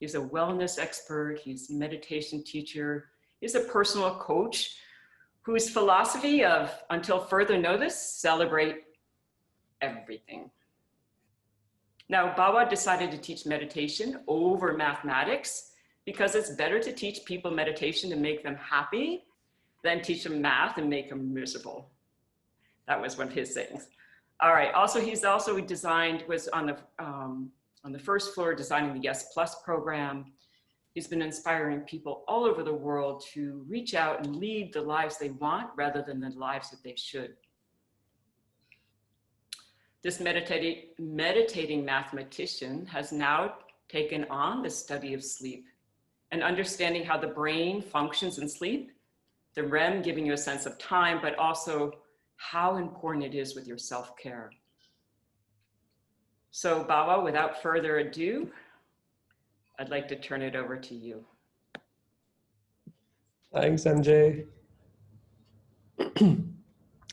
He's a wellness expert. He's a meditation teacher. He's a personal coach whose philosophy of, until further notice, celebrate everything. Now, Bawa decided to teach meditation over mathematics because it's better to teach people meditation to make them happy than teach them math and make them miserable. That was one of his things. All right, also, was on the first floor designing the Yes Plus program. He's been inspiring people all over the world to reach out and lead the lives they want rather than the lives that they should. This meditating mathematician has now taken on the study of sleep and understanding how the brain functions in sleep, the REM giving you a sense of time, but also how important it is with your self-care. So Bawa, without further ado, I'd like to turn it over to you. Thanks, MJ.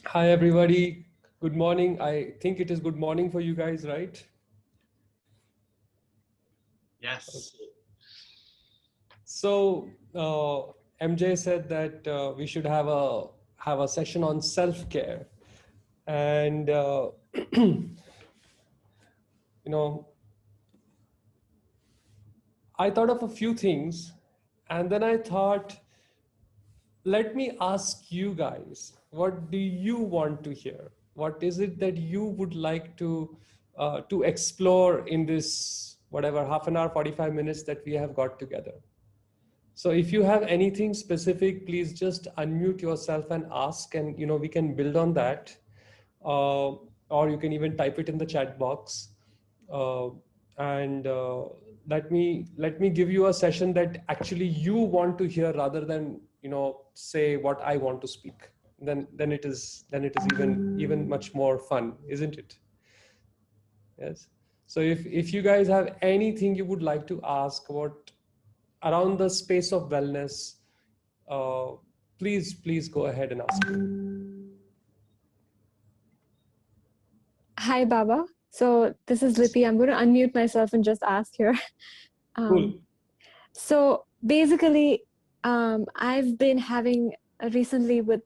Hi, everybody. Good morning. I think it is good morning for you guys, right? Yes. Okay. So MJ said that we should have a session on self-care, and you know, I thought of a few things, and then I thought, let me ask you guys, what do you want to hear? What is it that you would like to explore in this, whatever, half an hour, 45 minutes that we have got together? So if you have anything specific, please just unmute yourself and ask, and we can build on that. Or you can even type it in the chat box. And let me give you a session that actually you want to hear rather than say what I want to speak. Then it is even much more fun, isn't it? Yes. So if you guys have anything you would like to ask about around the space of wellness, please go ahead and ask me. Hi, Baba. So this is Lippy. I'm going to unmute myself and just ask here. Cool. So basically, I've been having recently with,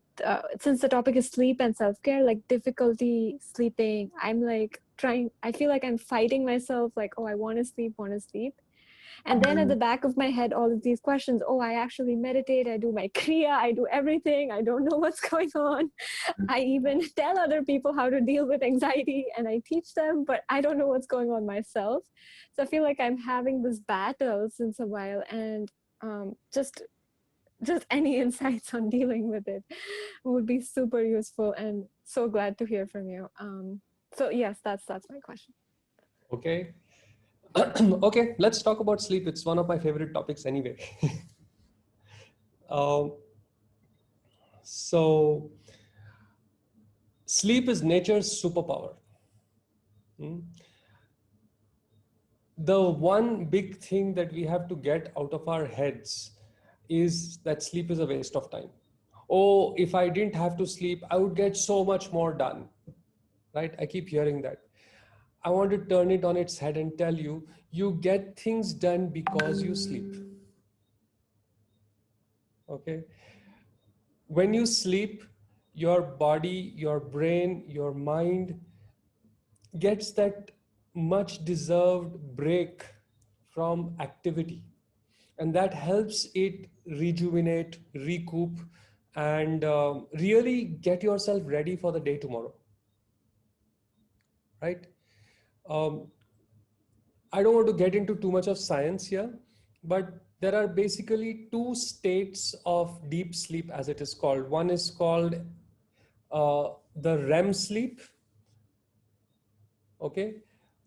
since the topic is sleep and self-care, like difficulty sleeping. I'm like I feel like I'm fighting myself, like, oh, I want to sleep. And then at the back of my head, all of these questions, oh, I actually meditate, I do my Kriya, I do everything, I don't know what's going on. I even tell other people how to deal with anxiety and I teach them, but I don't know what's going on myself. So I feel like I'm having this battle since a while, and just any insights on dealing with it would be super useful, and so glad to hear from you. So yes, that's my question. Okay. Okay, let's talk about sleep. It's one of my favorite topics anyway. So sleep is nature's superpower. The one big thing that we have to get out of our heads is that sleep is a waste of time. Oh, if I didn't have to sleep, I would get so much more done, right? I keep hearing that. I want to turn it on its head and tell you, you get things done because you sleep. Okay. When you sleep, your body, your brain, your mind gets that much deserved break from activity. And that helps it rejuvenate, recoup, and really get yourself ready for the day tomorrow. Right? I don't want to get into too much of science here, but there are basically two states of deep sleep, as it is called. One is called the REM sleep. Okay.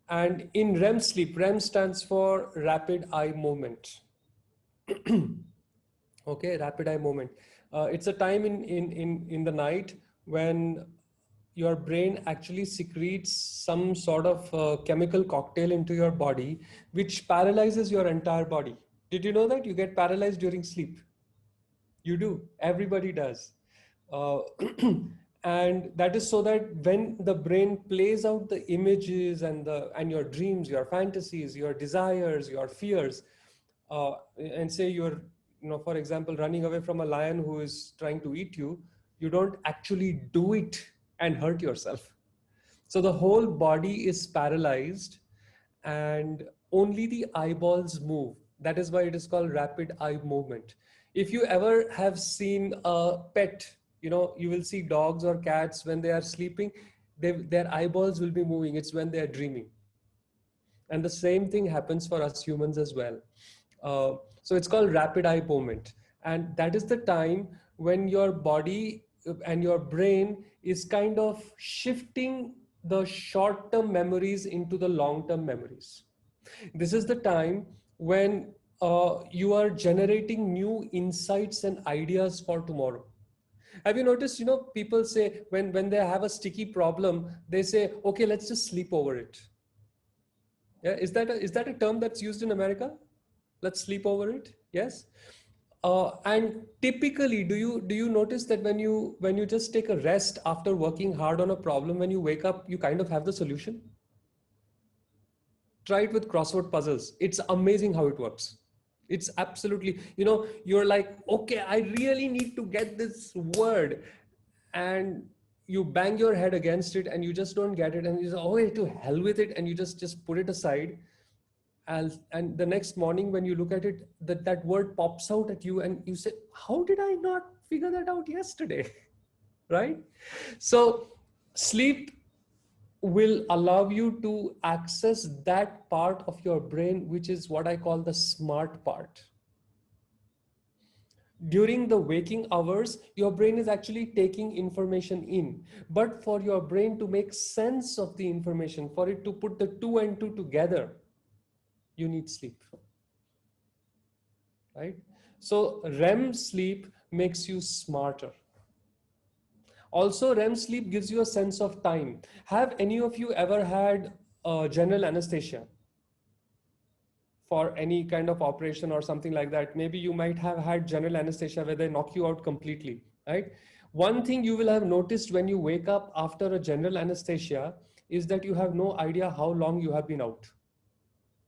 And in REM sleep, REM stands for rapid eye movement. Okay, rapid eye movement. It's a time in the night when your brain actually secretes some sort of chemical cocktail into your body, which paralyzes your entire body. Did you know that you get paralyzed during sleep? You do. Everybody does. And that is so that when the brain plays out the images and your dreams, your fantasies, your desires, your fears, and say you're, for example, running away from a lion who is trying to eat you, you don't actually do it and hurt yourself. So the whole body is paralyzed and only the eyeballs move. That is why it is called rapid eye movement. If you ever have seen a pet, you will see dogs or cats when they are sleeping, their eyeballs will be moving. It's when they are dreaming. And the same thing happens for us humans as well. So it's called rapid eye movement. And that is the time when your body and your brain is kind of shifting the short term memories into the long term memories. This is the time when you are generating new insights and ideas for tomorrow. Have you noticed, people say when they have a sticky problem, they say, okay, let's just sleep over it. Yeah, is that a term that's used in America? Let's sleep over it. Yes. And typically, do you notice that when you just take a rest after working hard on a problem, when you wake up, you kind of have the solution? Try it with crossword puzzles. It's amazing how it works. It's absolutely, you're like, okay, I really need to get this word. And you bang your head against it and you just don't get it. And you say, oh, to hell with it. And you just put it aside. And the next morning when you look at it, that word pops out at you and you say, how did I not figure that out yesterday? Right? So sleep will allow you to access that part of your brain, which is what I call the smart part. During the waking hours, your brain is actually taking information in. But for your brain to make sense of the information, for it to put the two and two together, you need sleep. Right? So REM sleep makes you smarter. Also, REM sleep gives you a sense of time. Have any of you ever had general anesthesia for any kind of operation or something like that? Maybe you might have had general anesthesia where they knock you out completely, right? One thing you will have noticed when you wake up after a general anesthesia is that you have no idea how long you have been out.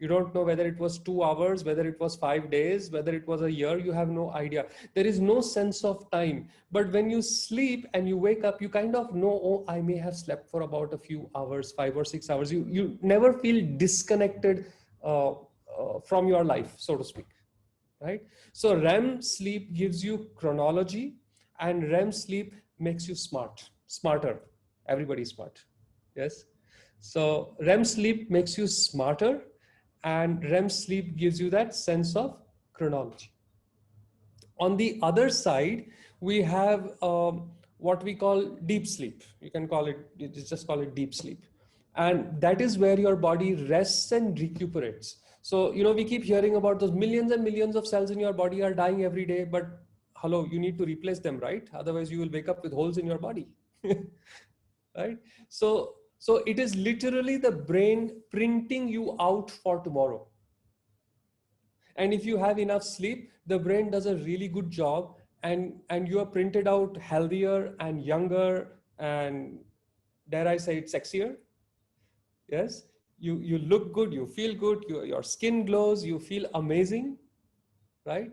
You don't know whether it was 2 hours, whether it was 5 days, whether it was a year, you have no idea. There is no sense of time. But when you sleep and you wake up, you kind of know, oh, I may have slept for about a few hours, 5 or 6 hours. You never feel disconnected from your life, so to speak, right? So REM sleep gives you chronology and REM sleep makes you smarter. Everybody's smart, yes? So REM sleep makes you smarter and REM sleep gives you that sense of chronology. On the other side, we have what we call deep sleep. You can call it, just call it deep sleep. And that is where your body rests and recuperates. So, we keep hearing about those millions and millions of cells in your body are dying every day, but hello, you need to replace them, right? Otherwise you will wake up with holes in your body, right? So it is literally the brain printing you out for tomorrow. And if you have enough sleep, the brain does a really good job and you are printed out healthier and younger and, dare I say it, sexier. Yes, you look good, you feel good, your skin glows, you feel amazing, right?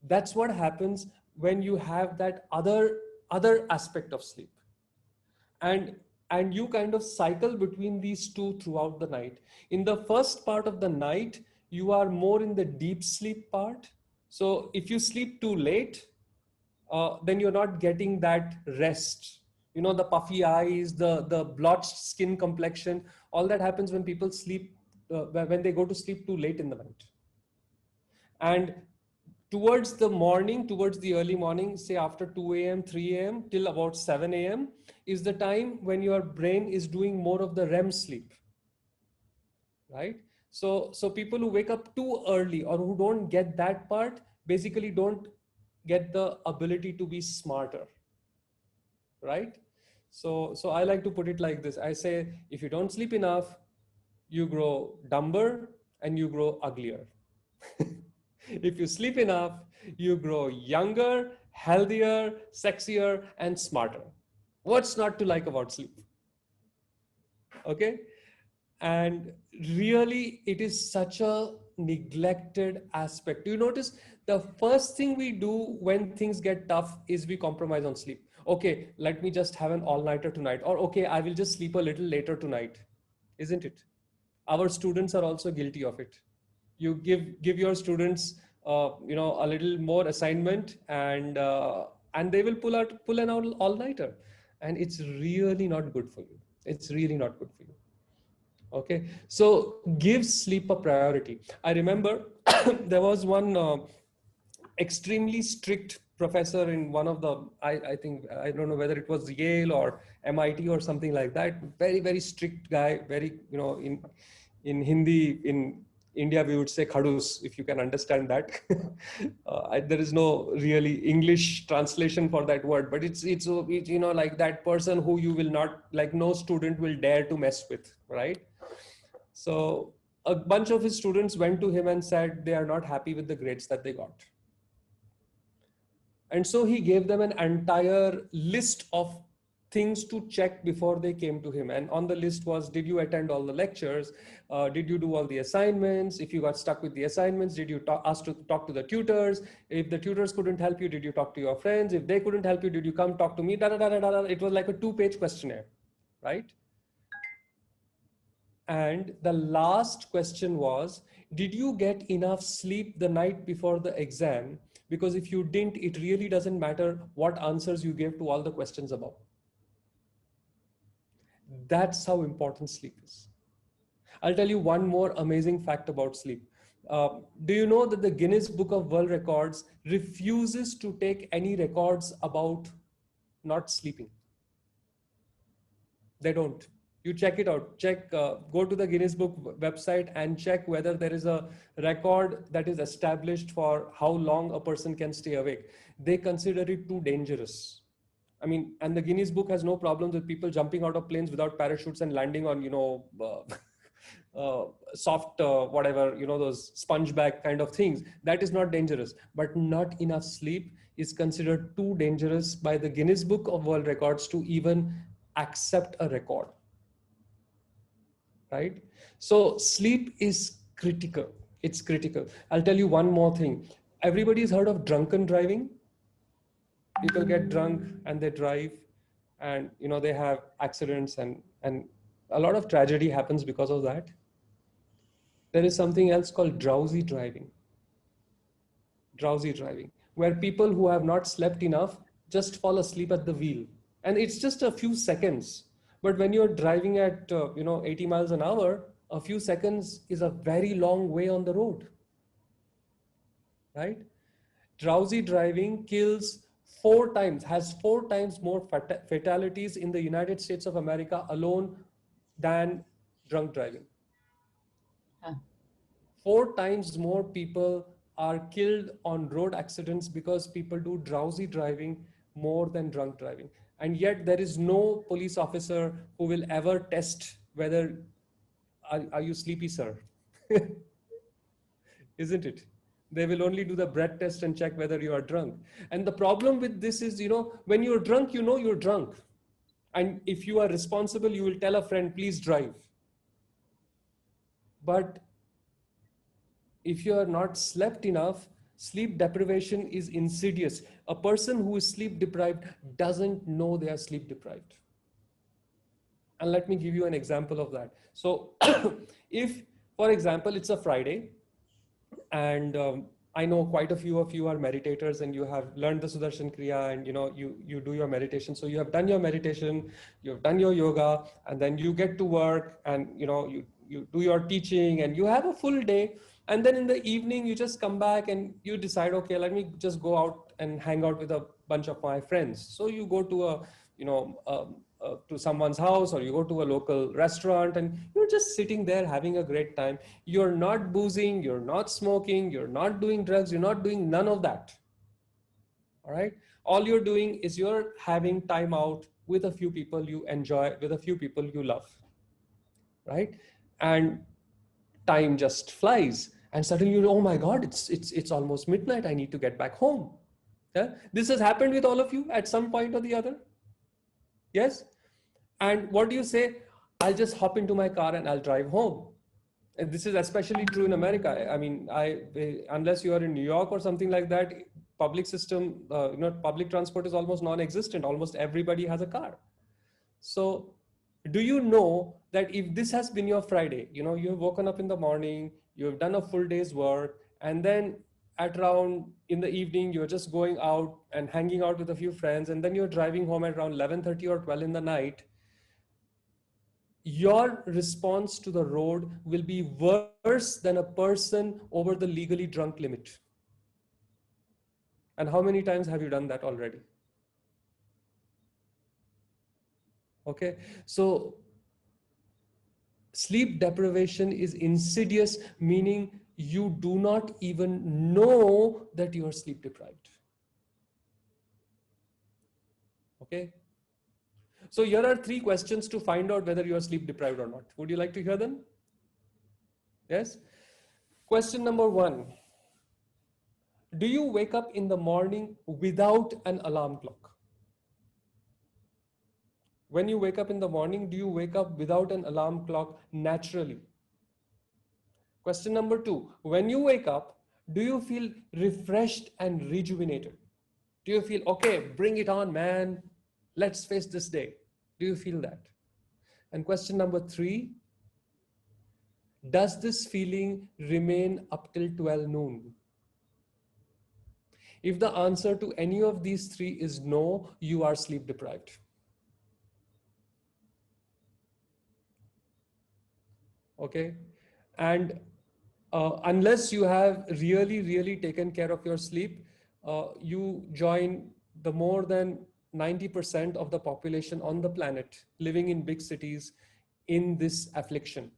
That's what happens when you have that other aspect of sleep. And you kind of cycle between these two throughout the night. In the first part of the night, you are more in the deep sleep part. So if you sleep too late, then you're not getting that rest. The puffy eyes, the blotched skin complexion, all that happens when people sleep, when they go to sleep too late in the night. And towards the early morning, say after 2 a.m., 3 a.m. till about 7 a.m. is the time when your brain is doing more of the REM sleep, right? So people who wake up too early or who don't get that part basically don't get the ability to be smarter, right? So I like to put it like this. I say, if you don't sleep enough, you grow dumber and you grow uglier. If you sleep enough, you grow younger, healthier, sexier, and smarter. What's not to like about sleep? Okay? And really, it is such a neglected aspect. Do you notice the first thing we do when things get tough is we compromise on sleep? Okay, let me just have an all-nighter tonight, or okay, I will just sleep a little later tonight. Isn't it? Our students are also guilty of it. You give your students a little more assignment, and they will pull an all-nighter, and it's really not good for you. It's really not good for you. Okay, so give sleep a priority. I remember there was one extremely strict professor in one of the, I think, I don't know whether it was Yale or MIT or something like that. Very, very strict guy, very, in Hindi, in India, we would say khadus, if you can understand that. There is no really English translation for that word, but it's like that person who you will not, like no student will dare to mess with, right? So a bunch of his students went to him and said they are not happy with the grades that they got. And so he gave them an entire list of things to check before they came to him. And on the list was, did you attend all the lectures? Did you do all the assignments? If you got stuck with the assignments, did you ask to talk to the tutors? If the tutors couldn't help you, did you talk to your friends? If they couldn't help you, did you come talk to me? It was like a 2-page questionnaire, right? And the last question was, did you get enough sleep the night before the exam? Because if you didn't, it really doesn't matter what answers you gave to all the questions above. That's how important sleep is. I'll tell you one more amazing fact about sleep. Do you know that the Guinness Book of World Records refuses to take any records about not sleeping? They don't. You check it out. Go to the Guinness Book website and check whether there is a record that is established for how long a person can stay awake. They consider it too dangerous. I mean, and the Guinness Book has no problems with people jumping out of planes without parachutes and landing on, soft, whatever, those sponge bag kind of things. That is not dangerous. But not enough sleep is considered too dangerous by the Guinness Book of World Records to even accept a record. Right? So sleep is critical. It's critical. I'll tell you one more thing. Everybody's heard of drunken driving. People get drunk and they drive, and they have accidents, and a lot of tragedy happens because of that. There is something else called drowsy driving. Drowsy driving, where people who have not slept enough just fall asleep at the wheel, and it's just a few seconds. But when you're driving at 80 miles an hour, a few seconds is a very long way on the road, right? Drowsy driving has 4 times more fatalities in the United States of America alone than drunk driving. 4 times more people are killed on road accidents because people do drowsy driving more than drunk driving. And yet there is no police officer who will ever test whether, are you sleepy, sir? Isn't it? They will only do the breath test and check whether you are drunk. And the problem with this is, when you're drunk, you're drunk. And if you are responsible, you will tell a friend, please drive. But if you are not slept enough, sleep deprivation is insidious. A person who is sleep deprived doesn't know they are sleep deprived. And let me give you an example of that. So if, for example, it's a Friday, and I know quite a few of you are meditators and you have learned the Sudarshan Kriya, and you do your meditation. So you have done your meditation, you have done your yoga, and then you get to work, and you do your teaching, and you have a full day. And then in the evening, you just come back and you decide, okay, let me just go out and hang out with a bunch of my friends. So you go to to someone's house, or you go to a local restaurant, and you're just sitting there having a great time. You're not boozing, you're not smoking, you're not doing drugs, you're not doing none of that. All right. All you're doing is you're having time out with a few people you enjoy, with a few people you love. Right. And time just flies, and suddenly oh my God, it's almost midnight. I need to get back home. Yeah? This has happened with all of you at some point or the other. Yes. And what do you say? I'll just hop into my car and I'll drive home. And this is especially true in America. I mean, unless you are in New York or something like that, public system, public transport is almost non-existent. Almost everybody has a car. So do you know that if this has been your Friday, you have woken up in the morning, you have done a full day's work, and then at around in the evening, you're just going out and hanging out with a few friends, and then you're driving home at around 11:30 or 12 in the night, your response to the road will be worse than a person over the legally drunk limit. And how many times have you done that already? Okay, so sleep deprivation is insidious, meaning you do not even know that you are sleep deprived. Okay, so here are 3 questions to find out whether you are sleep deprived or not. Would you like to hear them? Yes. Question number 1. Do you wake up in the morning without an alarm clock? When you wake up in the morning, do you wake up without an alarm clock naturally? Question number 2, when you wake up, do you feel refreshed and rejuvenated? Do you feel, okay, bring it on, man, let's face this day? Do you feel that? And question number 3, does this feeling remain up till 12 noon? If the answer to any of these 3 is no, you are sleep deprived. Okay, and unless you have really taken care of your sleep, you join the more than 90% of the population on the planet living in big cities in this affliction.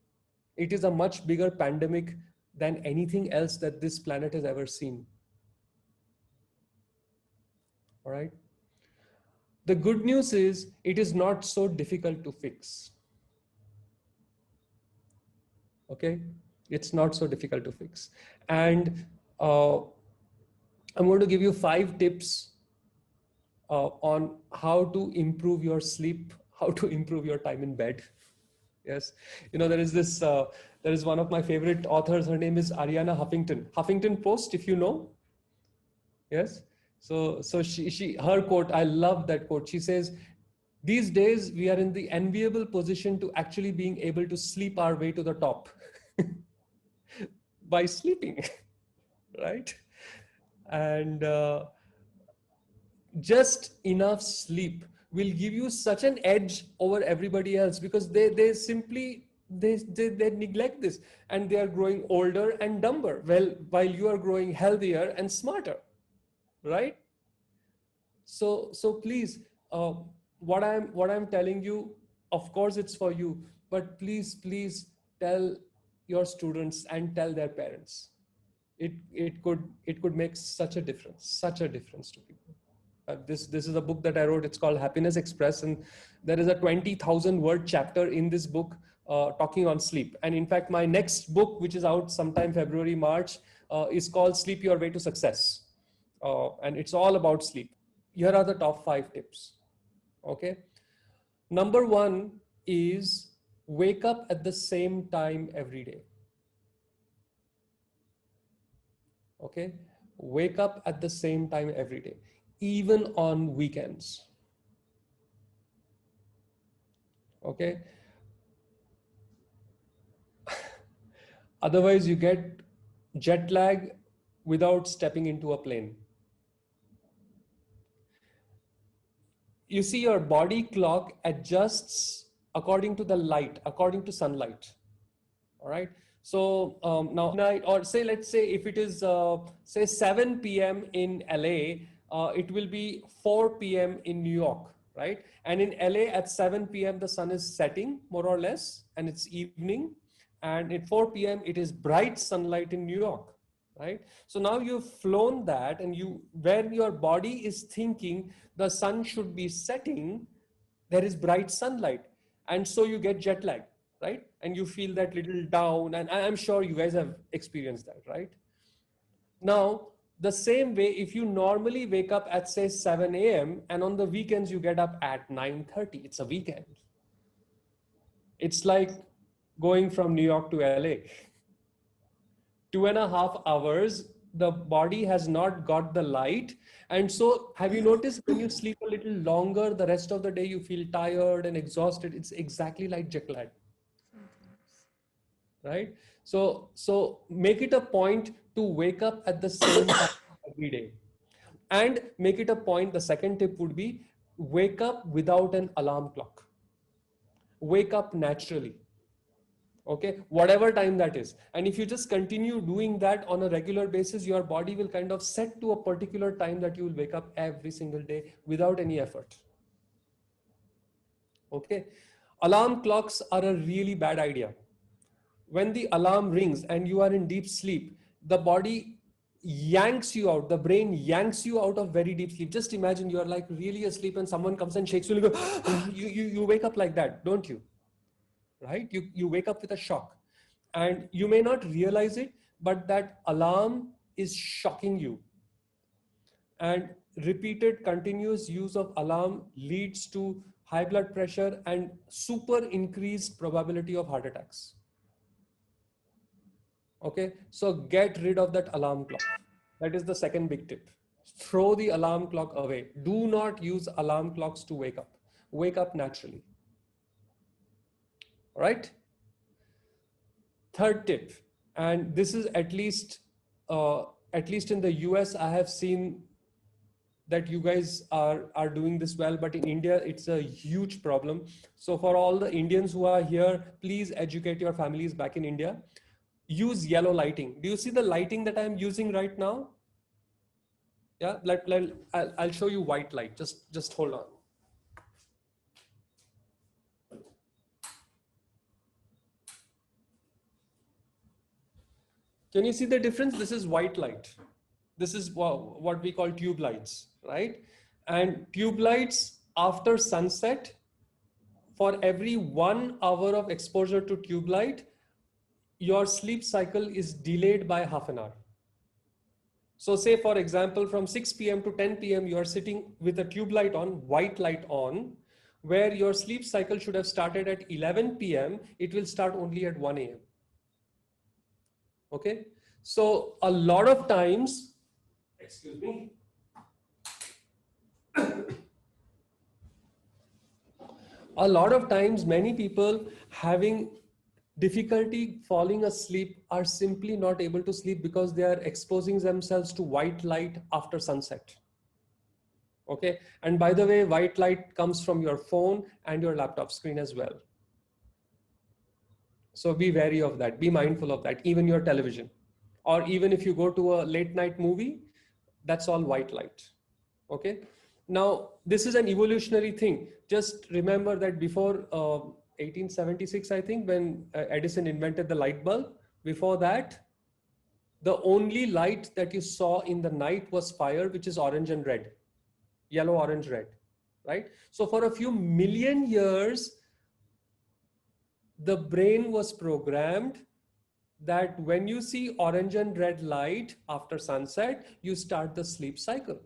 It is a much bigger pandemic than anything else that this planet has ever seen. All right. The good news is it is not so difficult to fix. Okay, it's not so difficult to fix. And I'm going to give you 5 tips on how to improve your sleep, how to improve your time in bed. Yes, there is this, there is one of my favorite authors, her name is Ariana Huffington Post, if you know. Yes, so her quote, I love that quote. She says, these days we are in the enviable position to actually being able to sleep our way to the top by sleeping, right? And just enough sleep will give you such an edge over everybody else, because they simply they neglect this, and they are growing older and dumber, while you are growing healthier and smarter, right? So please, what I'm telling you, of course it's for you, but please tell your students and tell their parents. It could make such a difference to people. This is a book that I wrote. It's called Happiness Express, and there is a 20,000 word chapter in this book talking on sleep. And in fact, my next book, which is out sometime February, March, is called Sleep Your Way to Success, and it's all about sleep. Here are the top 5 tips. Okay, number 1 is wake up at the same time every day. Okay, wake up at the same time every day, even on weekends. Okay, otherwise you get jet lag without stepping into a plane. You see, your body clock adjusts according to the light, according to sunlight. All right. So now night, or let's say if it is say 7 p.m. in LA, it will be 4 p.m. in New York, right? And in LA at 7 p.m. the sun is setting more or less, and it's evening. And at 4 p.m. it is bright sunlight in New York, right? So now you've flown that, and when your body is thinking the sun should be setting, there is bright sunlight, and so you get jet lag, right? And you feel that little down, and I'm sure you guys have experienced that, right? Now, the same way, if you normally wake up at say 7 a.m. and on the weekends you get up at 9:30, it's a weekend. It's like going from New York to LA. 2.5 hours, the body has not got the light. And so have you noticed when you sleep a little longer, the rest of the day you feel tired and exhausted? It's exactly like jet lag, right? So make it a point to wake up at the same time every day. And make it a point, the second tip would be wake up without an alarm clock. Wake up naturally. Okay, whatever time that is. And if you just continue doing that on a regular basis, your body will kind of set to a particular time that you will wake up every single day without any effort. Okay, alarm clocks are a really bad idea. When the alarm rings and you are in deep sleep, the body yanks you out, the brain yanks you out of very deep sleep. Just imagine you're like really asleep and someone comes and shakes you and you go, you wake up like that, don't you? Right? You wake up with a shock. And you may not realize it, but that alarm is shocking you. And repeated continuous use of alarm leads to high blood pressure and super increased probability of heart attacks. Okay, so get rid of that alarm clock. That is the second big tip. Throw the alarm clock away. Do not use alarm clocks to wake up. Wake up naturally. All right? Third tip, and this is at least in the US, I have seen that you guys are doing this well, but in India, it's a huge problem. So for all the Indians who are here, please educate your families back in India. Use yellow lighting. Do you see the lighting that I'm using right now? Yeah, I'll show you white light. Just hold on. Can you see the difference? This is white light. This is what we call tube lights, right? And tube lights after sunset, for every 1 hour of exposure to tube light, your sleep cycle is delayed by half an hour. So say, for example, from 6 p.m. to 10 p.m., you are sitting with a tube light on, white light on, where your sleep cycle should have started at 11 p.m., it will start only at 1 a.m. Okay? So a lot of times, excuse me, a lot of times, many people having difficulty falling asleep are simply not able to sleep because they are exposing themselves to white light after sunset. Okay, and by the way, white light comes from your phone and your laptop screen as well. So be wary of that, be mindful of that, even your television. Or even if you go to a late night movie, that's all white light. Okay, now this is an evolutionary thing. Just remember that before 1876, I think, when Edison invented the light bulb, before that, the only light that you saw in the night was fire, which is orange and red, yellow, orange, red, right? So for a few million years, the brain was programmed that when you see orange and red light after sunset, you start the sleep cycle.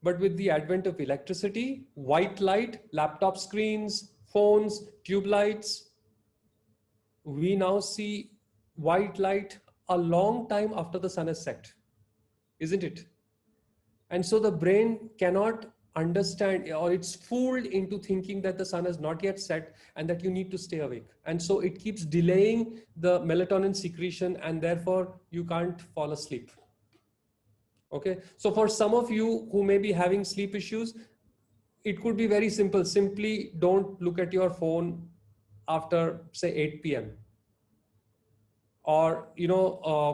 But with the advent of electricity, white light, laptop screens, phones, tube lights, we now see white light a long time after the sun has set, isn't it? And so the brain cannot understand, or it's fooled into thinking that the sun has not yet set and that you need to stay awake. And so it keeps delaying the melatonin secretion, and therefore you can't fall asleep. Okay, so for some of you who may be having sleep issues, it could be very simple. Simply don't look at your phone after, say, 8 p.m. Or,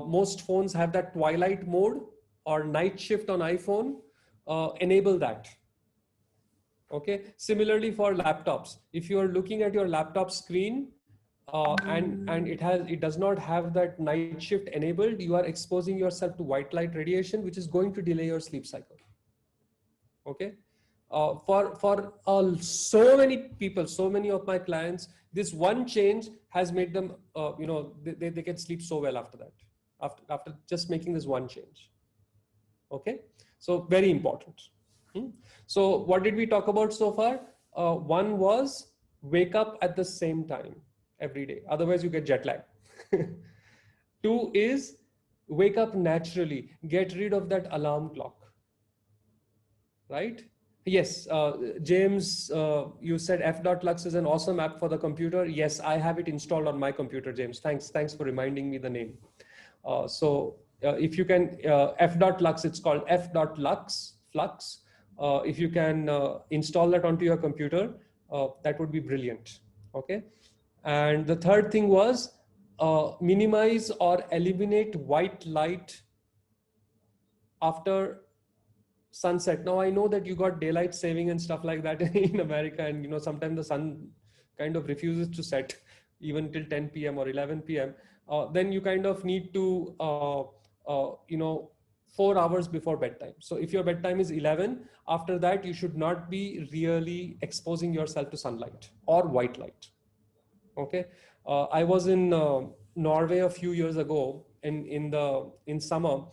most phones have that twilight mode or night shift on iPhone. Enable that. Okay. Similarly for laptops, if you are looking at your laptop screen and it does not have that night shift enabled, you are exposing yourself to white light radiation, which is going to delay your sleep cycle. Okay. For so many people, so many of my clients, this one change has made them, they can sleep so well after that, after just making this one change. Okay, so very important. So what did we talk about so far? One was wake up at the same time every day. Otherwise you get jet lag. Two is wake up naturally, get rid of that alarm clock, right? Yes, James, you said f.lux is an awesome app for the computer. Yes, I have it installed on my computer, James. Thanks for reminding me the name. If you can, f.lux, it's called f.lux, flux. If you can install that onto your computer, that would be brilliant, okay? And the third thing was minimize or eliminate white light after sunset. Now I know that you got daylight saving and stuff like that in America, and sometimes the sun kind of refuses to set even till 10 p.m. or 11 p.m. Then you kind of need to 4 hours before bedtime. So if your bedtime is 11, after that you should not be really exposing yourself to sunlight or white light. Okay, I was in Norway a few years ago in summer,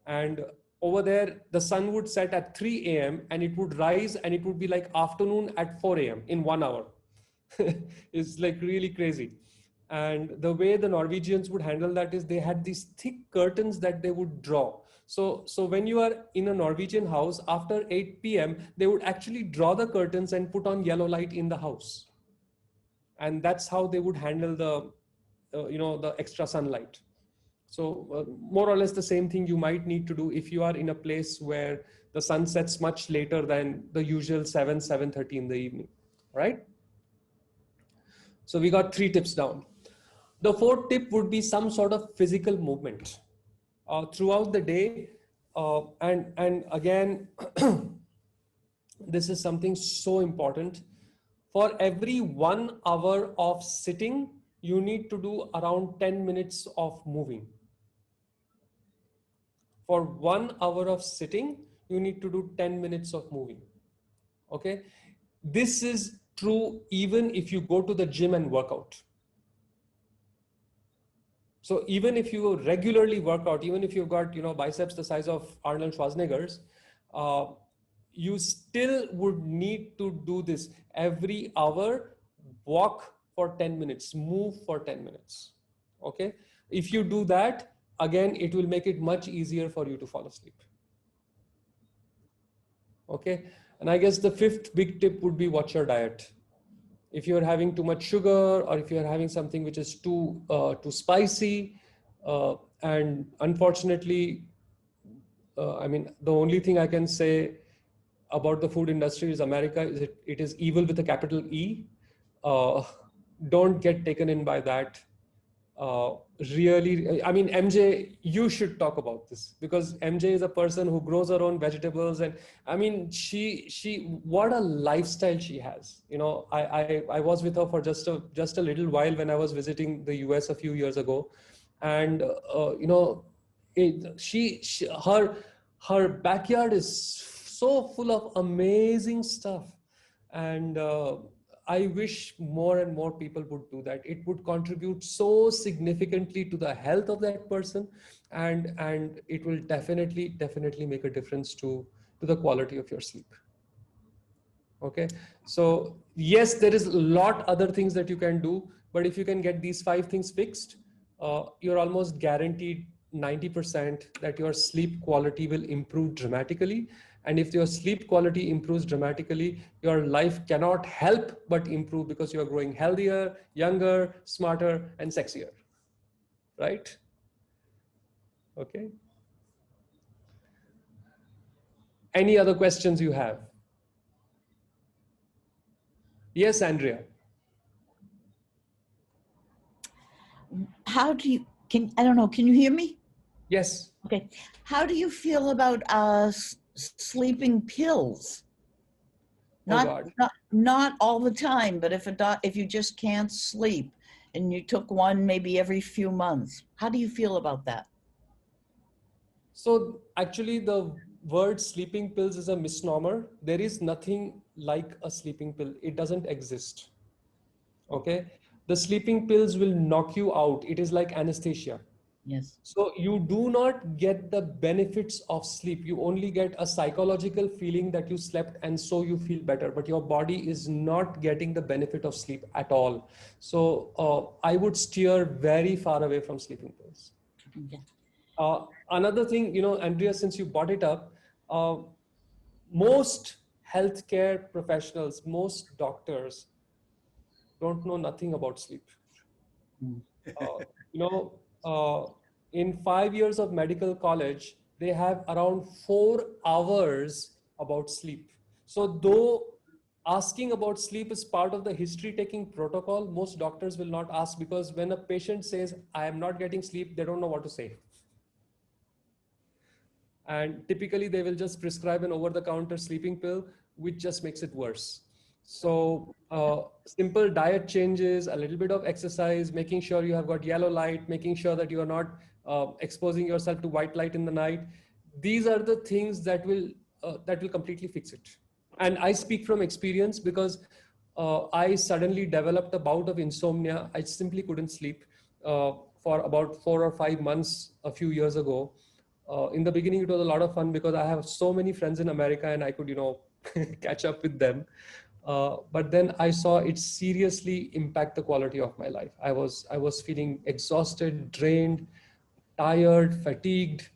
and over there the sun would set at 3 a.m. and it would rise and it would be like afternoon at 4 a.m. in 1 hour. It's like really crazy. And the way the Norwegians would handle that is they had these thick curtains that they would draw. So when you are in a Norwegian house after 8 p.m., they would actually draw the curtains and put on yellow light in the house. And that's how they would handle the the extra sunlight. So more or less the same thing you might need to do if you are in a place where the sun sets much later than the usual 7:30 in the evening, right? So we got 3 tips down. The 4th tip would be some sort of physical movement throughout the day. And again, this is something so important. For every 1 hour of sitting, you need to do around 10 minutes of moving. For 1 hour of sitting, you need to do 10 minutes of moving. Okay. This is true even if you go to the gym and work out. So even if you regularly work out, even if you've got, biceps the size of Arnold Schwarzenegger's, you still would need to do this every hour. Walk for 10 minutes, move for 10 minutes. Okay. If you do that, again, it will make it much easier for you to fall asleep. Okay. And I guess the 5th big tip would be watch your diet. If you're having too much sugar, or if you're having something which is too spicy, and unfortunately, the only thing I can say about the food industry is America is it is evil with a capital E. Don't get taken in by that. Really, MJ, you should talk about this, because MJ is a person who grows her own vegetables, and she what a lifestyle she has. I was with her for just a little while when I was visiting the US a few years ago, and her backyard is so full of amazing stuff, and I wish more and more people would do that. It would contribute so significantly to the health of that person, and it will definitely make a difference to the quality of your sleep. Okay, so yes, there is a lot other things that you can do, but if you can get these 5 things fixed, you're almost guaranteed 90% that your sleep quality will improve dramatically. And if your sleep quality improves dramatically, your life cannot help but improve, because you are growing healthier, younger, smarter, and sexier, right? Okay. Any other questions you have? Yes, Andrea. How do you, I don't know, can you hear me? Yes. Okay. How do you feel about sleeping pills? Not all the time, but if you just can't sleep and you took one maybe every few months, how do you feel about that? So actually the word sleeping pills is a misnomer. There is nothing like a sleeping pill. It doesn't exist. Okay. The sleeping pills will knock you out. It is like anesthesia. Yes. So you do not get the benefits of sleep. You only get a psychological feeling that you slept and so you feel better, but your body is not getting the benefit of sleep at all. So I would steer very far away from sleeping pills. Okay. Another thing, Andrea, since you brought it up, uh, most healthcare professionals, most doctors don't know nothing about sleep. Mm. Uh, you know, in 5 years of medical college, they have around 4 hours about sleep. So though asking about sleep is part of the history taking protocol, most doctors will not ask, because when a patient says, I am not getting sleep, they don't know what to say. And typically they will just prescribe an over-the-counter sleeping pill, which just makes it worse. So simple diet changes, a little bit of exercise, making sure you have got yellow light, making sure that you are not exposing yourself to white light in the night. These are the things that will completely fix it. And I speak from experience, because I suddenly developed a bout of insomnia. I simply couldn't sleep for about 4 or 5 months a few years ago. In the beginning, it was a lot of fun because I have so many friends in America and I could, catch up with them. But then I saw it seriously impact the quality of my life. I was feeling exhausted, drained, tired, fatigued.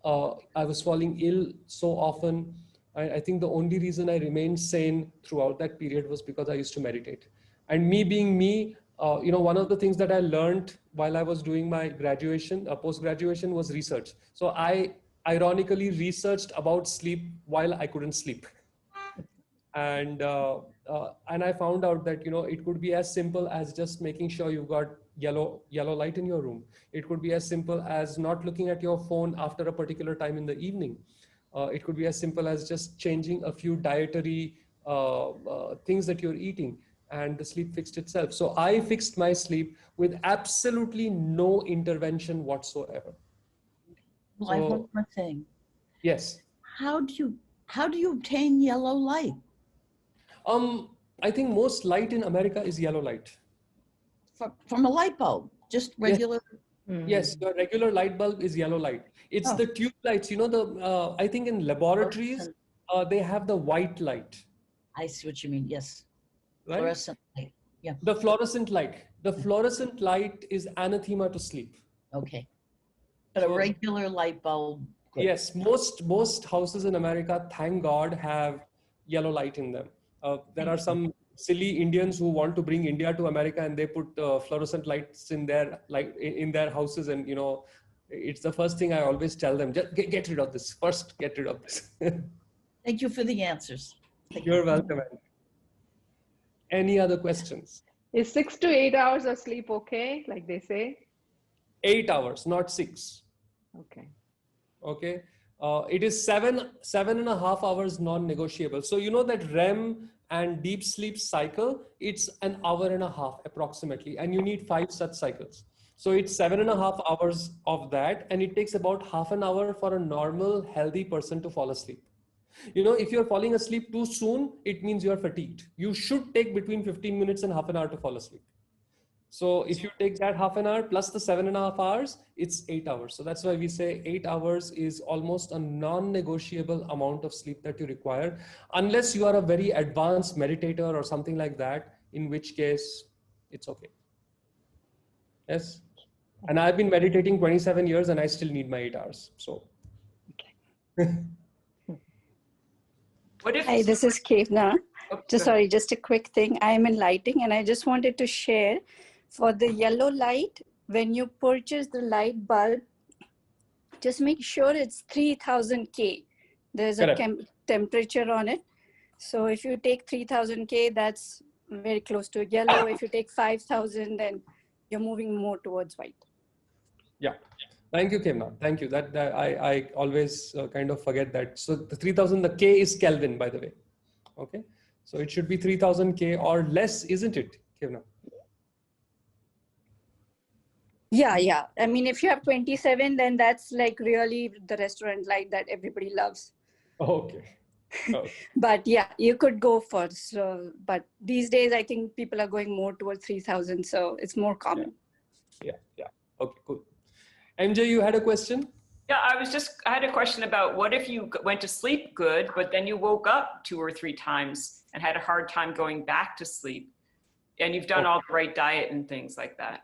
I was falling ill so often. I think the only reason I remained sane throughout that period was because I used to meditate. And me being me, one of the things that I learned while I was doing my graduation, post-graduation, was research. So I ironically researched about sleep while I couldn't sleep. And I found out that it could be as simple as just making sure you've got yellow light in your room. It could be as simple as not looking at your phone after a particular time in the evening. It could be as simple as just changing a few dietary things that you're eating, and the sleep fixed itself. So I fixed my sleep with absolutely no intervention whatsoever. Well, I have one So more thing. yes. How do you obtain yellow light? I think most light in America is yellow light. From a light bulb, just Yes. regular. Yes, your regular light bulb is yellow light. It's Oh. the tube lights, I think in laboratories, they have the white light, I see what you mean. Yes. right? Fluorescent light. Yeah. The fluorescent light. The fluorescent light is anathema to sleep. Okay. But a So, regular light bulb. Good. yes, most houses in America, thank God, have yellow light in them. There are some silly Indians who want to bring India to America, and they put fluorescent lights in their houses, and it's the first thing I always tell them: just get rid of this first. Get rid of this. Thank you for the answers. You're welcome. Any other questions? Is 6 to 8 hours of sleep okay, like they say? 8 hours, not 6. Okay. Okay. It is seven and a half hours non-negotiable. So that REM and deep sleep cycle, it's an hour and a half approximately, and you need 5 such cycles. So it's 7.5 hours of that, and it takes about half an hour for a normal, healthy person to fall asleep. If you're falling asleep too soon, it means you're fatigued. You should take between 15 minutes and half an hour to fall asleep. So if you take that half an hour plus the 7.5 hours, it's 8 hours. So that's why we say 8 hours is almost a non-negotiable amount of sleep that you require, unless you are a very advanced meditator or something like that, in which case it's okay. Yes. And I've been meditating 27 years and I still need my 8 hours. So. Okay. What if? Hi, this is Kevna. Oh, Just a quick thing. I am in lighting and I just wanted to share for the yellow light, when you purchase the light bulb, just make sure it's 3000 K. There's a temperature on it. So if you take 3000 K, that's very close to yellow. If you take 5000, then you're moving more towards white. Yeah. Thank you, Kevna. Thank you. That I always kind of forget that. So the 3000, the K is Kelvin, by the way. Okay. So it should be 3000 K or less, isn't it, Kevna? Yeah. I mean, if you have 27, then that's like really the restaurant light that everybody loves. Okay. But yeah, you could go for but these days I think people are going more towards 3000, so it's more common. Yeah. Okay, cool. MJ, you had a question? Yeah, I had a question about what if you went to sleep good, but then you woke up 2 or 3 times and had a hard time going back to sleep, and you've done all the right diet and things like that.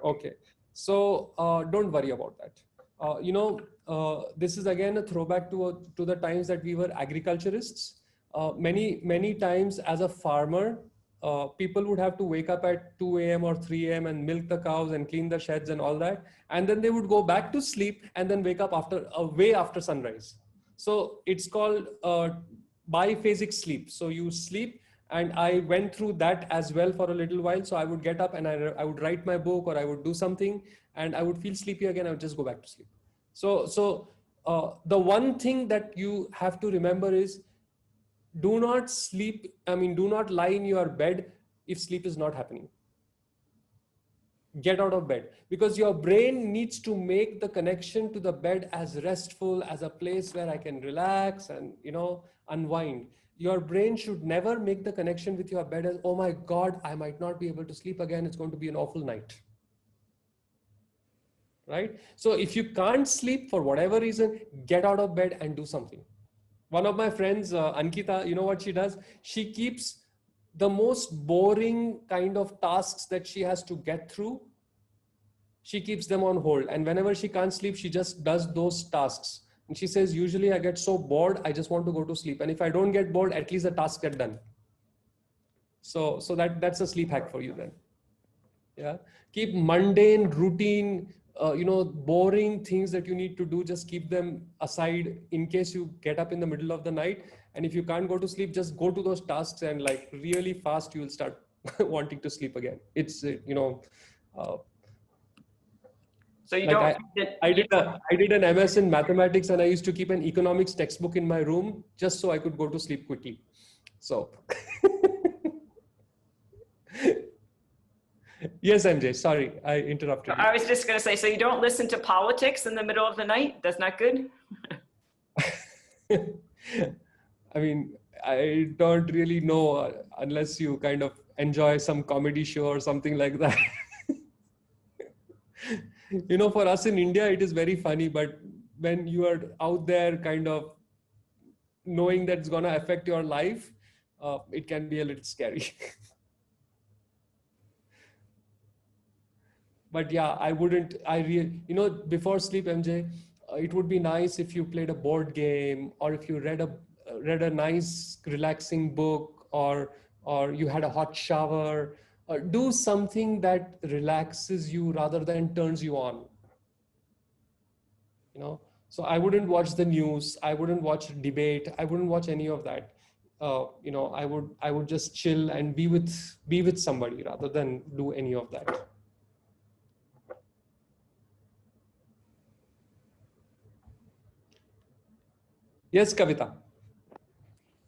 Okay, so don't worry about that. This is again a throwback to the times that we were agriculturists. Many times as a farmer, people would have to wake up at 2 a.m. or 3 a.m. and milk the cows and clean the sheds and all that. And then they would go back to sleep and then wake up way after sunrise. So it's called biphasic sleep. So you sleep, and I went through that as well for a little while. So I would get up and I would write my book, or I would do something, and I would feel sleepy again. I would just go back to sleep. So the one thing that you have to remember is, do not sleep. Do not lie in your bed if sleep is not happening. Get out of bed, because your brain needs to make the connection to the bed as restful, as a place where I can relax and, unwind. Your brain should never make the connection with your bed as, oh my God, I might not be able to sleep again. It's going to be an awful night. Right? So if you can't sleep for whatever reason, get out of bed and do something. One of my friends, Ankita, you know what she does? She keeps the most boring kind of tasks that she has to get through. She keeps them on hold. And whenever she can't sleep, she just does those tasks. And she says, usually I get so bored, I just want to go to sleep. And if I don't get bored, at least the tasks get done. So that's a sleep hack for you then. Yeah. Keep mundane, routine, boring things that you need to do, just keep them aside in case you get up in the middle of the night. And if you can't go to sleep, just go to those tasks, and like really fast, you will start wanting to sleep again. It's, So you like don't. I did an MS in mathematics, and I used to keep an economics textbook in my room just so I could go to sleep quickly. So yes, MJ, sorry, I interrupted you. I was just going to say, so you don't listen to politics in the middle of the night? That's not good? I don't really know unless you kind of enjoy some comedy show or something like that. For us in India, it is very funny, but when you are out there kind of knowing that it's going to affect your life, it can be a little scary. But yeah, before sleep, MJ, it would be nice if you played a board game, or if you read a nice relaxing book, or you had a hot shower, or do something that relaxes you rather than turns you on. So I wouldn't watch the news, I wouldn't watch debate, I wouldn't watch any of that. I would just chill and be with somebody rather than do any of that. Yes, Kavita.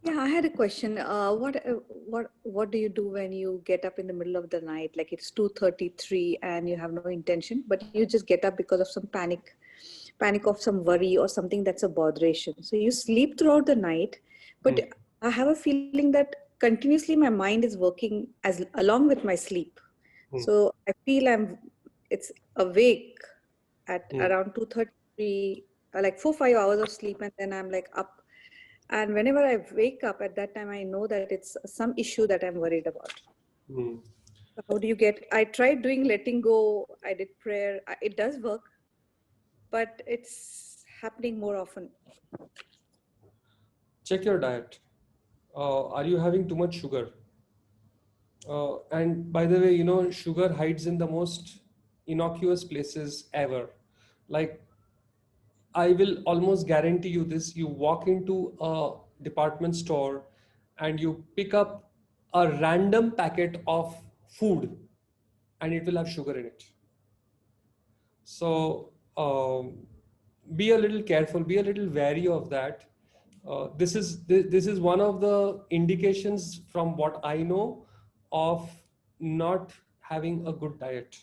Yeah, I had a question. What do you do when you get up in the middle of the night, like it's 2:33 and you have no intention, but you just get up because of some panic of some worry or something that's a botheration. So you sleep throughout the night, but I have a feeling that continuously my mind is working along with my sleep. So I feel it's awake at around 2:33, like 4-5 hours of sleep, and then I'm like up. And whenever I wake up at that time, I know that it's some issue that I'm worried about. How do you I tried doing letting go. I did prayer. It does work, but it's happening more often. Check your diet. Are you having too much sugar? And by the way, sugar hides in the most innocuous places ever. Like, I will almost guarantee you this. You walk into a department store and you pick up a random packet of food and it will have sugar in it. So be a little careful, be a little wary of that. This is one of the indications from what I know of not having a good diet.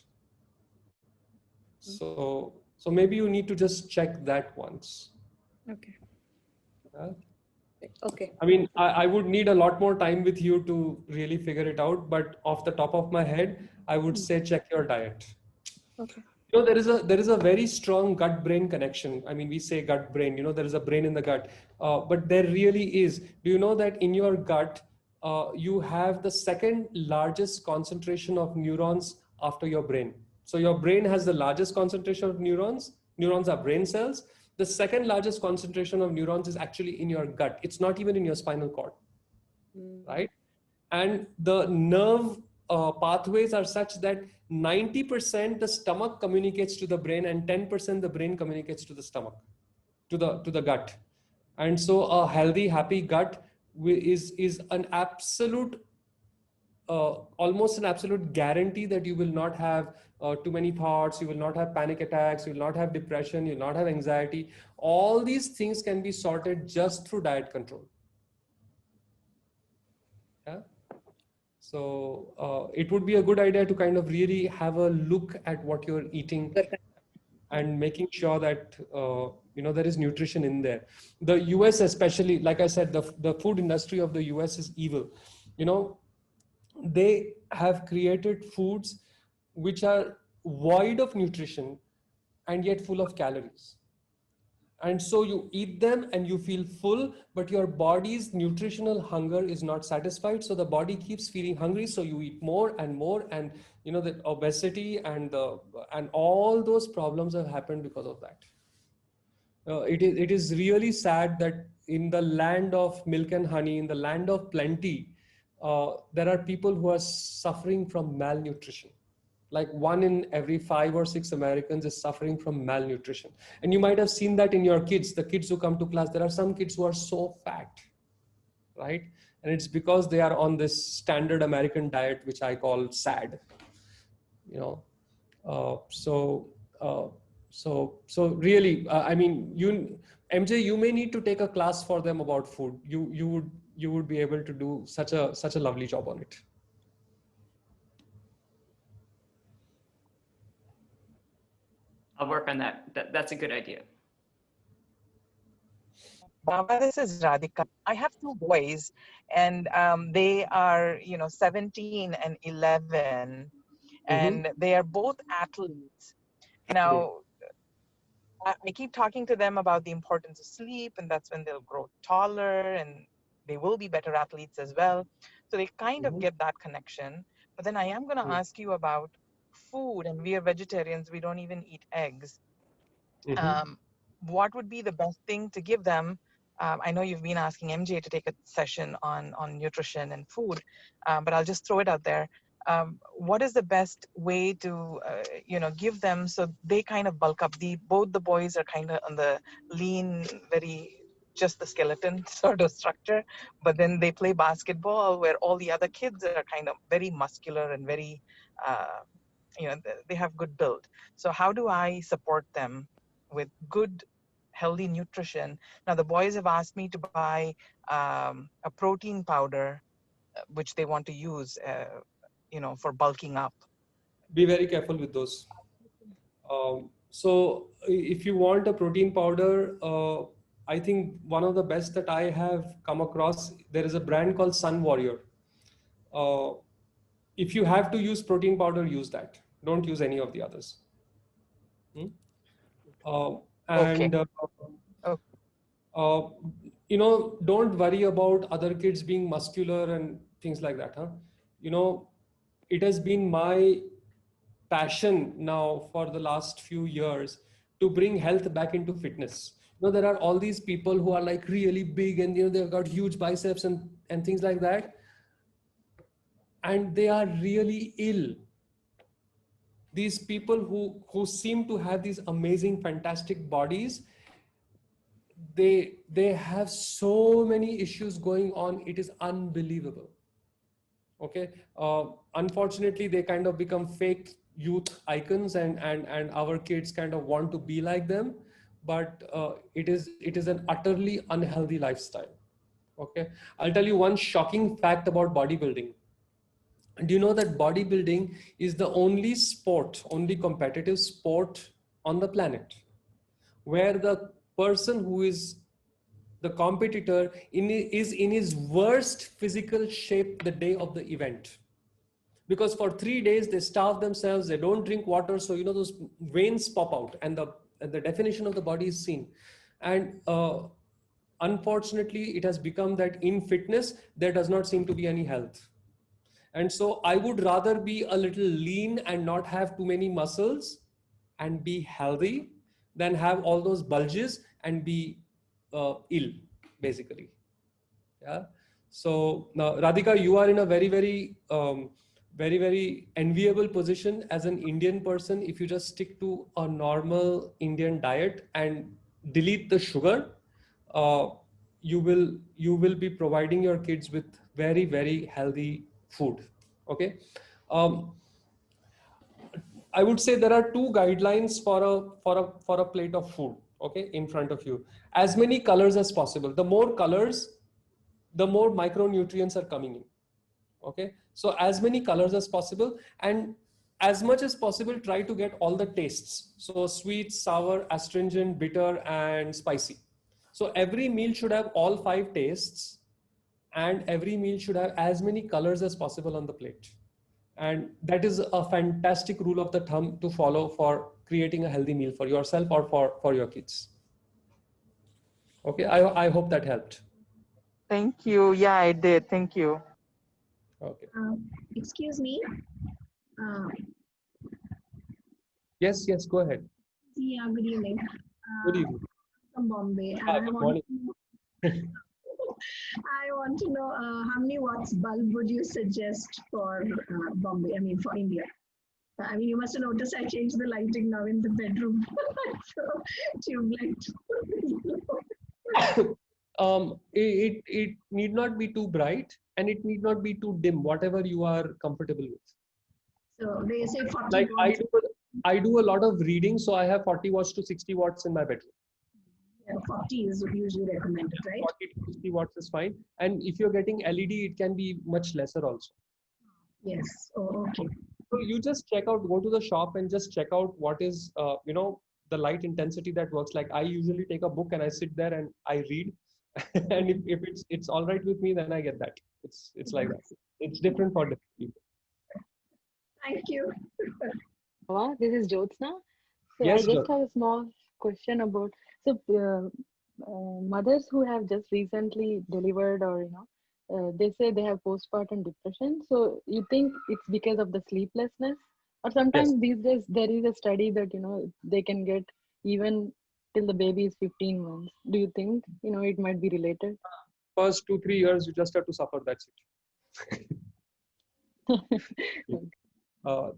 So maybe you need to just check that once. Okay. Okay. I would need a lot more time with you to really figure it out, but off the top of my head, I would say check your diet. Okay. You know, there is a very strong gut brain connection. I mean, we say gut brain, you know, there is a brain in the gut, but there really is. Do you know that in your gut, you have the second largest concentration of neurons after your brain? So your brain has the largest concentration of neurons. Neurons are brain cells. The second largest concentration of neurons is actually in your gut. It's not even in your spinal cord, right? And the nerve pathways are such that 90% the stomach communicates to the brain and 10% the brain communicates to the stomach, to the gut. And so a healthy, happy gut is an absolute, almost an absolute guarantee that you will not have too many thoughts, you will not have panic attacks, you will not have depression, you will not have anxiety. All these things can be sorted just through diet control. Yeah. So it would be a good idea to kind of really have a look at what you're eating and making sure that you know, there is nutrition in there. The US especially, like I said, the food industry of the US is evil. You know, they have created foods which are void of nutrition and yet full of calories. And so you eat them and you feel full, but your body's nutritional hunger is not satisfied. So the body keeps feeling hungry. So you eat more and more, and you know, the obesity and all those problems have happened because of that. It is really sad that in the land of milk and honey, in the land of plenty, there are people who are suffering from malnutrition. Like 1 in every 5 or 6 Americans is suffering from malnutrition. And you might have seen that in your kids, the kids who come to class. There are some kids who are so fat, right? And it's because they are on this standard American diet, which I call SAD, you know. Uh, so, uh, so really, I mean, MJ, you may need to take a class for them about food. You would be able to do such a lovely job on it. I'll work on that. That's a good idea. Baba, this is Radhika. I have 2 boys, and they are, 17 and 11, and they are both athletes. Now, I keep talking to them about the importance of sleep, and that's when they'll grow taller and they will be better athletes as well. So they kind of get that connection. But then I am going to ask you about food, and we are vegetarians, we don't even eat eggs. What would be the best thing to give them? I know you've been asking MJ to take a session on nutrition and food, but I'll just throw it out there. What is the best way to give them so they kind of bulk up? Both the boys are kind of on the lean, very just the skeleton sort of structure, but then they play basketball where all the other kids are kind of very muscular and very they have good build. So how do I support them with good healthy nutrition? Now the boys have asked me to buy a protein powder which they want to use for bulking up. Be very careful with those. So if you want a protein powder, I think one of the best that I have come across, there is a brand called Sun Warrior. If you have to use protein powder, use that. Don't use any of the others. And don't worry about other kids being muscular and things like that. It has been my passion now for the last few years to bring health back into fitness. There are all these people who are like really big and they've got huge biceps and things like that, and they are really ill. These people who seem to have these amazing, fantastic bodies, they have so many issues going on. It is unbelievable. Okay. Unfortunately, they kind of become fake youth icons, and our kids kind of want to be like them, but it is an utterly unhealthy lifestyle. Okay. I'll tell you one shocking fact about bodybuilding. Do you know that bodybuilding is the only competitive sport on the planet where the person who is the competitor is in his worst physical shape the day of the event? because for 3 days they starve themselves, they don't drink water. So, you know, those veins pop out and the definition of the body is seen. And unfortunately, it has become that in fitness, there does not seem to be any health. And so I would rather be a little lean and not have too many muscles and be healthy than have all those bulges and be ill, basically. Yeah. So now, Radhika, you are in a very, very enviable position as an Indian person. If you just stick to a normal Indian diet and delete the sugar, you will be providing your kids with very, very healthy food. Okay. I would say there are 2 guidelines for a plate of food. Okay, in front of you, as many colors as possible. The more colors, the more micronutrients are coming in. Okay, so as many colors as possible, and as much as possible, try to get all the tastes. So sweet, sour, astringent, bitter, and spicy. So every meal should have all 5 tastes, and every meal should have as many colors as possible on the plate. And that is a fantastic rule of the thumb to follow for creating a healthy meal for yourself or for your kids. Okay, I hope that helped. Thank you. Yeah, I did. Thank you. Okay. Excuse me. Yes, go ahead. Yeah, good evening. Good evening. From Bombay. Good morning. I want to know how many watts bulb would you suggest for Bombay? I mean, for India. I mean, you must have noticed I changed the lighting now in the bedroom. So, tube light. It need not be too bright and it need not be too dim, whatever you are comfortable with. So they say 40 like watts. I do a lot of reading, so I have 40 watts to 60 watts in my bedroom. Yeah, 40 is usually recommended, right? 40 to 60 watts is fine. And if you're getting LED, it can be much lesser also. Yes. Oh, okay. So you just check out, go to the shop and just check out what is, the light intensity that works. Like I usually take a book and I sit there and I read. And if it's all right with me, then I get that. It's like that. It's different for different people. Thank you. This is Jyotsna. So Yes, I just Jyotsna. have a small question about mothers who have just recently delivered, or they say they have postpartum depression. So you think it's because of the sleeplessness, or sometimes these days there is a study that they can get even till the baby is 15 months. Do you think it might be related? First 2-3 years, you just have to suffer. That's it.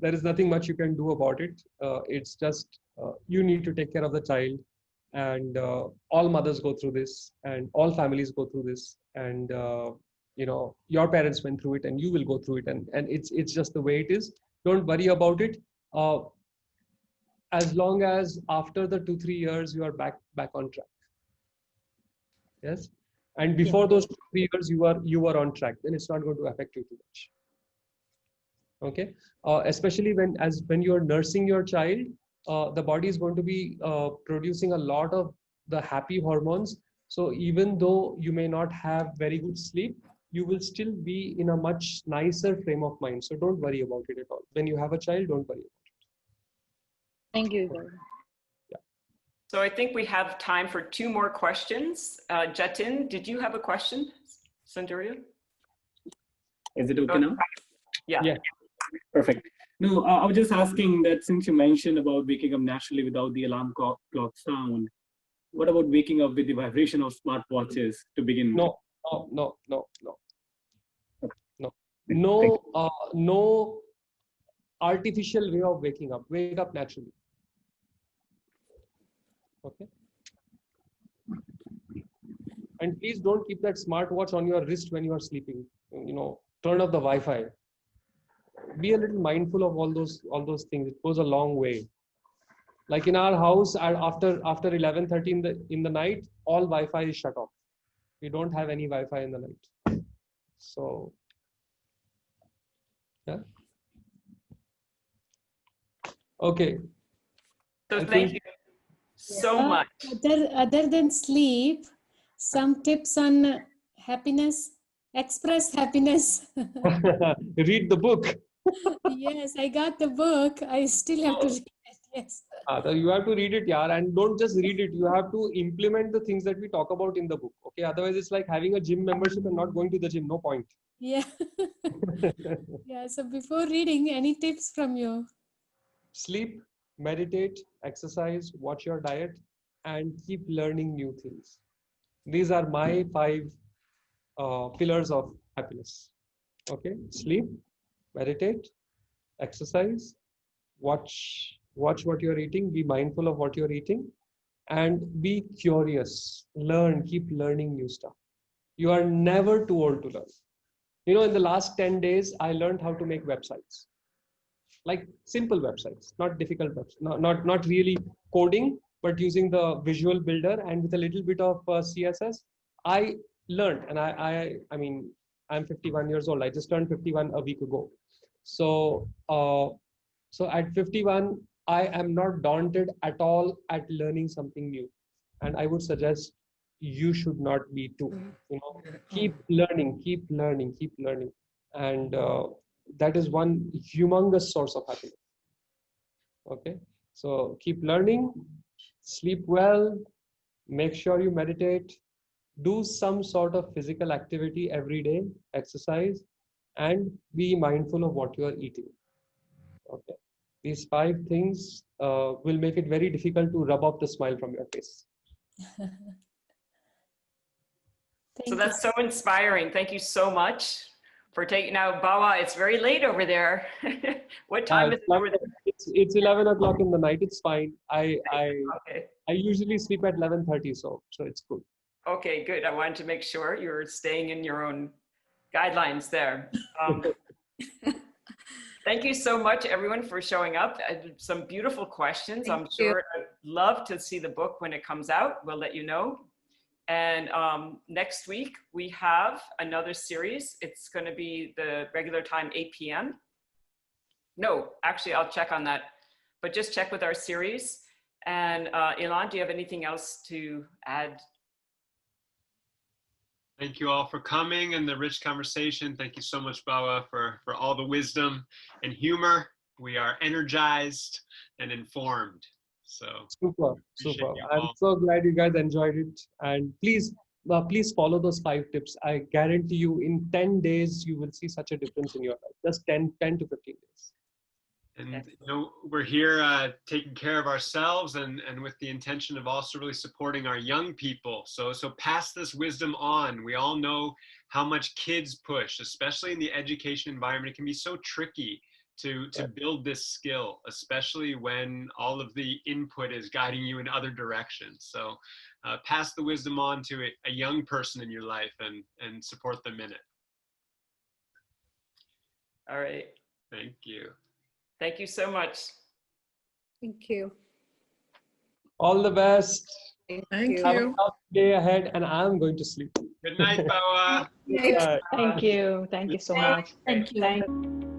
There is nothing much you can do about it. It's just you need to take care of the child, and all mothers go through this, and all families go through this, and your parents went through it, and you will go through it, and it's just the way it is. Don't worry about it. As long as after the 2-3 years you are back on track. Yes, and before those 2-3 years you were on track, then it's not going to affect you too much. Okay, especially when you're nursing your child, the body is going to be producing a lot of the happy hormones. So even though you may not have very good sleep, you will still be in a much nicer frame of mind. So don't worry about it at all. When you have a child, don't worry about it. Thank you. Yeah. So I think we have time for 2 more questions. Jatin, did you have a question? Sandurya? Is it okay now? Yeah. Perfect. No, I was just asking that since you mentioned about waking up naturally without the alarm clock sound, what about waking up with the vibration of smartwatches to begin with? No artificial way of waking up. Wake up naturally. Okay. And please don't keep that smartwatch on your wrist when you are sleeping. Turn off the Wi-Fi. Be a little mindful of all those things. It goes a long way. Like in our house, after 11:30 in the night, all Wi-Fi is shut off. We don't have any Wi-Fi in the night. So, yeah. Okay. So thank you so much. Other than sleep, some tips on happiness, express happiness. Read the book. Yes, I got the book. I still have to read it. Yes. So you have to read it, yeah, and don't just read it. You have to implement the things that we talk about in the book. Okay, otherwise it's like having a gym membership and not going to the gym. No point. Yeah. Yeah. So before reading, any tips from you? Sleep, meditate, exercise, watch your diet, and keep learning new things. These are my 5 pillars of happiness. Okay, sleep, meditate, exercise, watch what you're eating, be mindful of what you're eating, and be curious. Learn, keep learning new stuff. You are never too old to learn. You know, in the last 10 days, I learned how to make websites. Like simple websites, not difficult websites, not really coding, but using the visual builder and with a little bit of CSS. I learned, and I mean, I'm 51 years old. I just turned 51 a week ago. So, so at 51, I am not daunted at all at learning something new. And I would suggest you should not be too. You know, keep learning, keep learning, keep learning. And that is one humongous source of happiness. Okay, so keep learning, sleep well, make sure you meditate, do some sort of physical activity every day, exercise, and be mindful of what you are eating. Okay, these 5 things will make it very difficult to rub off the smile from your face. So that's so inspiring. Thank you so much for taking out Bawa. It's very late over there. What time is it over there? It's 11 o'clock in the night. It's fine. Okay. I usually sleep at 11:30, so it's good. Okay, good. I wanted to make sure you're staying in your own guidelines there. Thank you so much, everyone, for showing up. Some beautiful questions. I'm sure I'd love to see the book when it comes out. We'll let you know. And next week, we have another series. It's going to be the regular time, 8 p.m. No, actually, I'll check on that. But just check with our series. And Ilan, do you have anything else to add? Thank you all for coming and the rich conversation. Thank you so much, Bawa, for all the wisdom and humor. We are energized and informed. So super. I'm so glad you guys enjoyed it. And please follow those 5 tips. I guarantee you in 10 days, you will see such a difference in your life. Just 10 to 15 days. And you know, we're here taking care of ourselves and with the intention of also really supporting our young people. So pass this wisdom on. We all know how much kids push, especially in the education environment. It can be so tricky to build this skill, especially when all of the input is guiding you in other directions. So pass the wisdom on to a young person in your life and support them in it. All right. Thank you. Thank you so much. Thank you. All the best. Thank you. Have a tough day ahead, and I'm going to sleep. Good night, Bawa. Thank you. Thank you so much. Thank you.